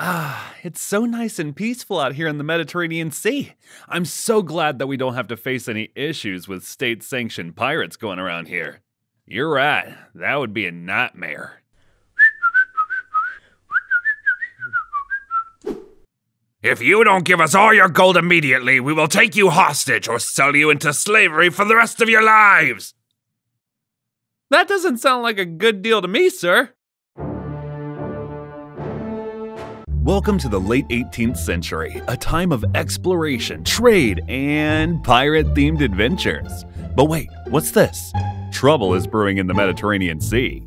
It's so nice and peaceful out here in the Mediterranean Sea. I'm so glad that we don't have to face any issues with state-sanctioned pirates going around here. You're right, that would be a nightmare. If you don't give us all your gold immediately, we will take you hostage or sell you into slavery for the rest of your lives. That doesn't sound like a good deal to me, sir. Welcome to the late 18th century, a time of exploration, trade, and pirate-themed adventures. But wait, what's this? Trouble is brewing in the Mediterranean Sea.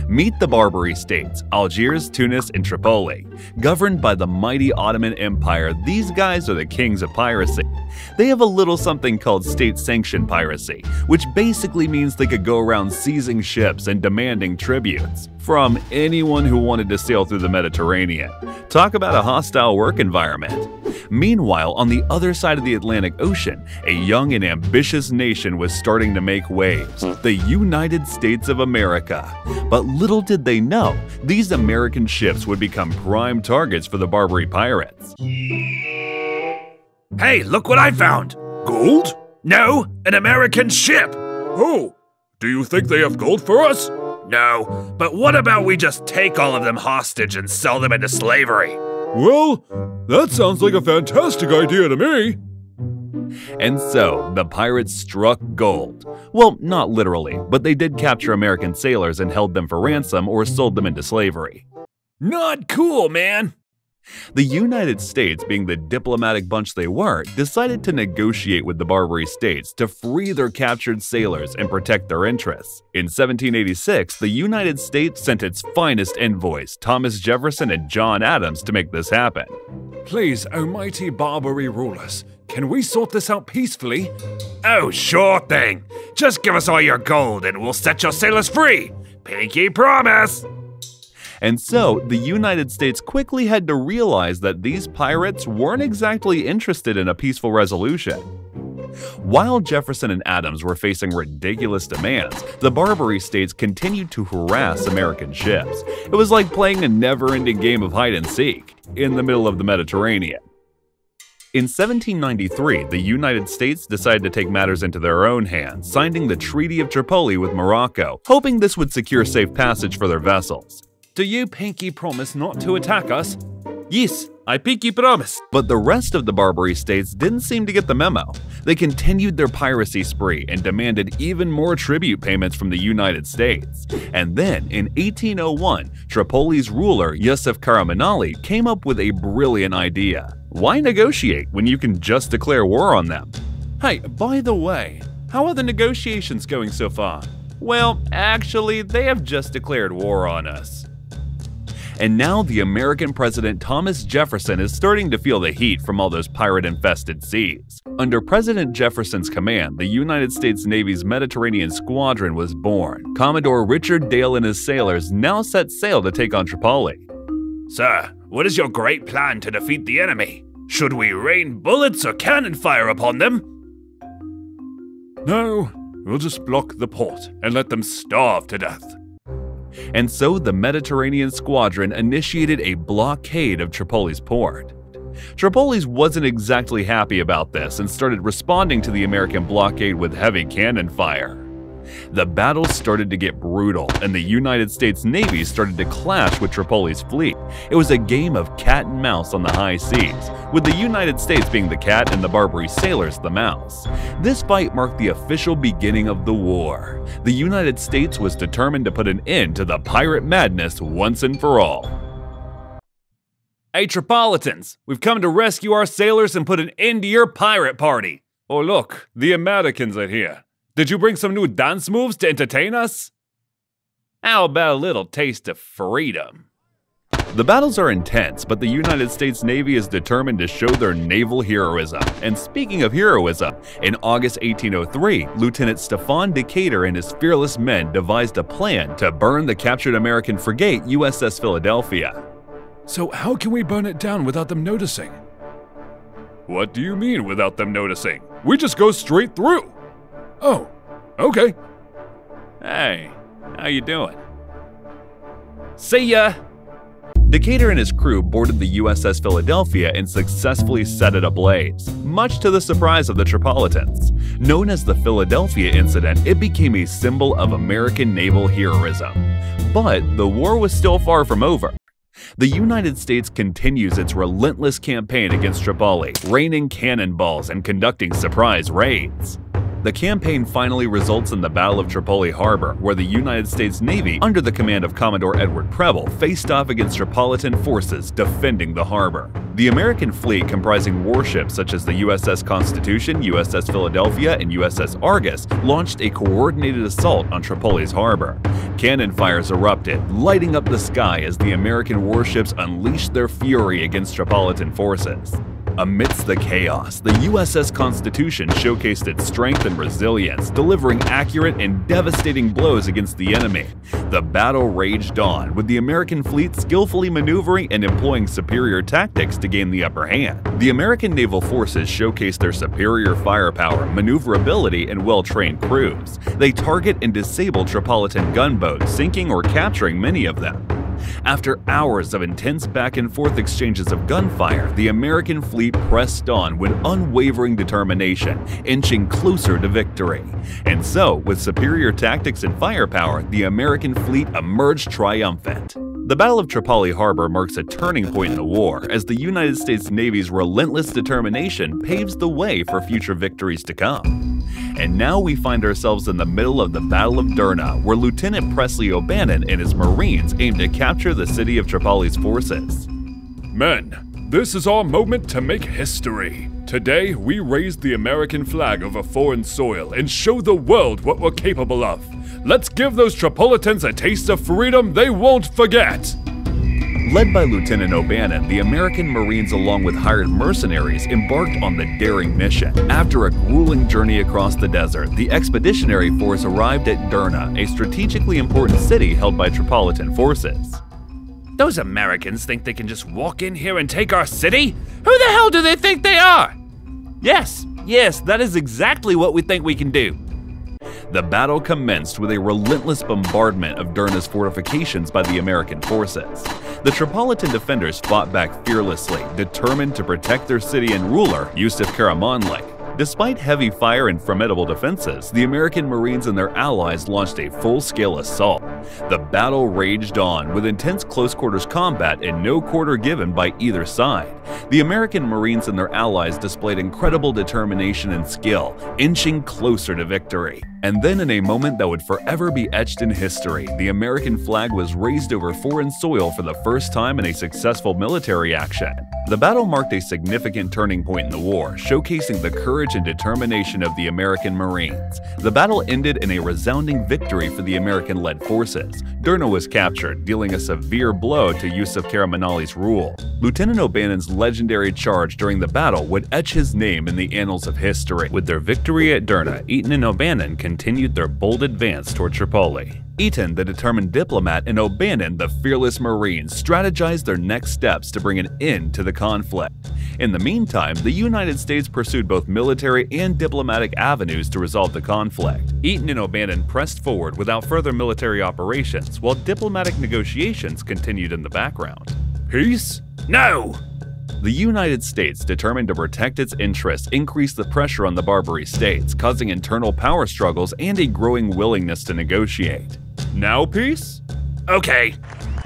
Meet the Barbary states, Algiers, Tunis, and Tripoli. Governed by the mighty Ottoman Empire, these guys are the kings of piracy. They have a little something called state-sanctioned piracy, which basically means they could go around seizing ships and demanding tributes from anyone who wanted to sail through the Mediterranean. Talk about a hostile work environment. Meanwhile, on the other side of the Atlantic Ocean, a young and ambitious nation was starting to make waves, the United States of America. But little did they know, these American ships would become prime targets for the Barbary pirates. Hey, look what I found! Gold? No, an American ship! Oh, do you think they have gold for us? No, but what about we just take all of them hostage and sell them into slavery? Well, that sounds like a fantastic idea to me. And so, the pirates struck gold. Well, not literally, but they did capture American sailors and held them for ransom or sold them into slavery. Not cool, man! The United States, being the diplomatic bunch they were, decided to negotiate with the Barbary states to free their captured sailors and protect their interests. In 1786, the United States sent its finest envoys, Thomas Jefferson and John Adams, to make this happen. Please, O mighty Barbary rulers, can we sort this out peacefully? Oh, sure thing. Just give us all your gold and we'll set your sailors free. Pinky promise! And so, the United States quickly had to realize that these pirates weren't exactly interested in a peaceful resolution. While Jefferson and Adams were facing ridiculous demands, the Barbary states continued to harass American ships. It was like playing a never-ending game of hide-and-seek in the middle of the Mediterranean. In 1793, the United States decided to take matters into their own hands, signing the Treaty of Tripoli with Morocco, hoping this would secure safe passage for their vessels. Do you pinky promise not to attack us? Yes, I pinky promise. But the rest of the Barbary states didn't seem to get the memo. They continued their piracy spree and demanded even more tribute payments from the United States. And then, in 1801, Tripoli's ruler, Yusuf Karamanli, came up with a brilliant idea. Why negotiate when you can just declare war on them? Hey, by the way, how are the negotiations going so far? Well, actually, they have just declared war on us. And now the American president Thomas Jefferson is starting to feel the heat from all those pirate-infested seas. Under President Jefferson's command, the United States Navy's Mediterranean Squadron was born. Commodore Richard Dale and his sailors now set sail to take on Tripoli. Sir, what is your great plan to defeat the enemy? Should we rain bullets or cannon fire upon them? No, we'll just block the port and let them starve to death. And so the Mediterranean Squadron initiated a blockade of Tripoli's port. Tripoli's wasn't exactly happy about this and started responding to the American blockade with heavy cannon fire. The battle started to get brutal, and the United States Navy started to clash with Tripoli's fleet. It was a game of cat and mouse on the high seas, with the United States being the cat and the Barbary sailors the mouse. This fight marked the official beginning of the war. The United States was determined to put an end to the pirate madness once and for all. Hey Tripolitans, we've come to rescue our sailors and put an end to your pirate party. Oh look, the Americans are here. Did you bring some new dance moves to entertain us? How about a little taste of freedom? The battles are intense, but the United States Navy is determined to show their naval heroism. And speaking of heroism, in August 1803, Lieutenant Stefan Decatur and his fearless men devised a plan to burn the captured American frigate USS Philadelphia. So how can we burn it down without them noticing? What do you mean without them noticing? We just go straight through. Oh, okay. Hey, how you doing? See ya! Decatur and his crew boarded the USS Philadelphia and successfully set it ablaze, much to the surprise of the Tripolitans. Known as the Philadelphia Incident, it became a symbol of American naval heroism. But the war was still far from over. The United States continues its relentless campaign against Tripoli, raining cannonballs and conducting surprise raids. The campaign finally results in the Battle of Tripoli Harbor, where the United States Navy, under the command of Commodore Edward Preble, faced off against Tripolitan forces defending the harbor. The American fleet, comprising warships such as the USS Constitution, USS Philadelphia, and USS Argus, launched a coordinated assault on Tripoli's harbor. Cannon fires erupted, lighting up the sky as the American warships unleashed their fury against Tripolitan forces. Amidst the chaos, the USS Constitution showcased its strength and resilience, delivering accurate and devastating blows against the enemy. The battle raged on, with the American fleet skillfully maneuvering and employing superior tactics to gain the upper hand. The American naval forces showcased their superior firepower, maneuverability, and well-trained crews. They target and disable Tripolitan gunboats, sinking or capturing many of them. After hours of intense back-and-forth exchanges of gunfire, the American fleet pressed on with unwavering determination, inching closer to victory. And so, with superior tactics and firepower, the American fleet emerged triumphant. The Battle of Tripoli Harbor marks a turning point in the war, as the United States Navy's relentless determination paves the way for future victories to come. And now we find ourselves in the middle of the Battle of Derna, where Lieutenant Presley O'Bannon and his Marines aim to capture the city of Tripoli's forces. Men, this is our moment to make history. Today, we raise the American flag over foreign soil and show the world what we're capable of. Let's give those Tripolitans a taste of freedom they won't forget! Led by Lieutenant O'Bannon, the American Marines along with hired mercenaries embarked on the daring mission. After a grueling journey across the desert, the Expeditionary Force arrived at Derna, a strategically important city held by Tripolitan forces. Those Americans think they can just walk in here and take our city? Who the hell do they think they are? Yes, that is exactly what we think we can do. The battle commenced with a relentless bombardment of Derna's fortifications by the American forces. The Tripolitan defenders fought back fearlessly, determined to protect their city and ruler, Yusuf Karamanlik. Despite heavy fire and formidable defenses, the American Marines and their allies launched a full-scale assault. The battle raged on, with intense close-quarters combat and no quarter given by either side. The American Marines and their allies displayed incredible determination and skill, inching closer to victory. And then, in a moment that would forever be etched in history, the American flag was raised over foreign soil for the first time in a successful military action. The battle marked a significant turning point in the war, showcasing the courage and determination of the American Marines. The battle ended in a resounding victory for the American-led forces. Derna was captured, dealing a severe blow to Yusuf Karamanli's rule. Lieutenant O'Bannon's legendary charge during the battle would etch his name in the annals of history. With their victory at Derna, Eaton and O'Bannon continued their bold advance toward Tripoli. Eaton, the determined diplomat, and O'Bannon, the fearless Marine, strategized their next steps to bring an end to the conflict. In the meantime, the United States pursued both military and diplomatic avenues to resolve the conflict. Eaton and O'Bannon pressed forward without further military operations, while diplomatic negotiations continued in the background. Peace? No! The United States, determined to protect its interests, increased the pressure on the Barbary states, causing internal power struggles and a growing willingness to negotiate. Now peace? Okay.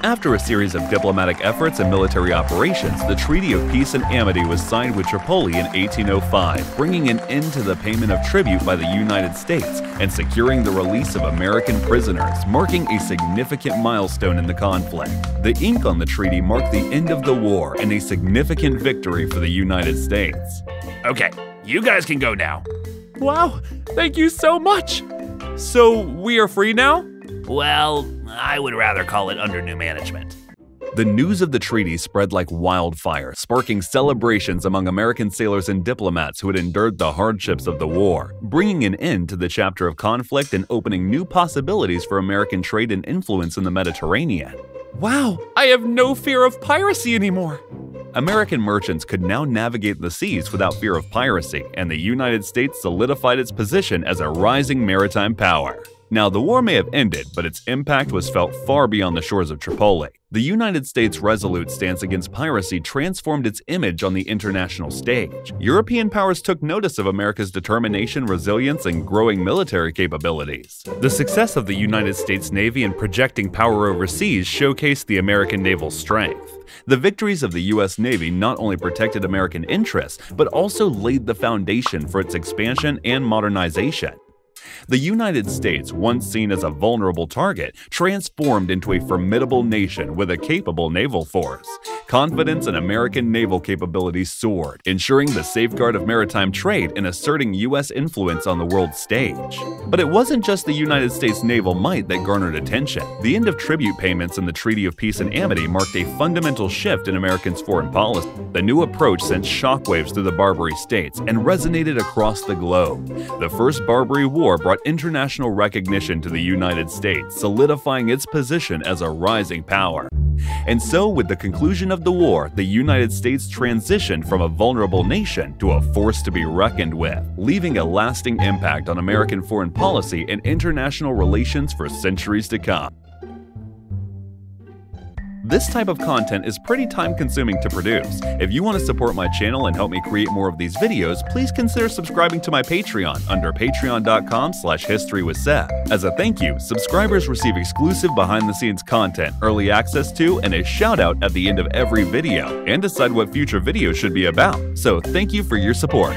After a series of diplomatic efforts and military operations, the Treaty of Peace and Amity was signed with Tripoli in 1805, bringing an end to the payment of tribute by the United States and securing the release of American prisoners, marking a significant milestone in the conflict. The ink on the treaty marked the end of the war and a significant victory for the United States. Okay, you guys can go now. Wow, thank you so much! So, we are free now? Well, I would rather call it under new management. The news of the treaty spread like wildfire, sparking celebrations among American sailors and diplomats who had endured the hardships of the war, bringing an end to the chapter of conflict and opening new possibilities for American trade and influence in the Mediterranean. Wow, I have no fear of piracy anymore! American merchants could now navigate the seas without fear of piracy, and the United States solidified its position as a rising maritime power. Now, the war may have ended, but its impact was felt far beyond the shores of Tripoli. The United States' resolute stance against piracy transformed its image on the international stage. European powers took notice of America's determination, resilience, and growing military capabilities. The success of the United States Navy in projecting power overseas showcased the American naval strength. The victories of the U.S. Navy not only protected American interests, but also laid the foundation for its expansion and modernization. The United States, once seen as a vulnerable target, transformed into a formidable nation with a capable naval force. Confidence in American naval capabilities soared, ensuring the safeguard of maritime trade and asserting U.S. influence on the world stage. But it wasn't just the United States naval might that garnered attention. The end of tribute payments in the Treaty of Peace and Amity marked a fundamental shift in Americans' foreign policy. The new approach sent shockwaves through the Barbary States and resonated across the globe. The First Barbary War brought international recognition to the United States, solidifying its position as a rising power. And so, with the conclusion of the war, the United States transitioned from a vulnerable nation to a force to be reckoned with, leaving a lasting impact on American foreign policy and international relations for centuries to come. This type of content is pretty time-consuming to produce. If you want to support my channel and help me create more of these videos, please consider subscribing to my Patreon under patreon.com/historywithseth. As a thank you, subscribers receive exclusive behind-the-scenes content, early access to, and a shout-out at the end of every video, and decide what future videos should be about. So thank you for your support.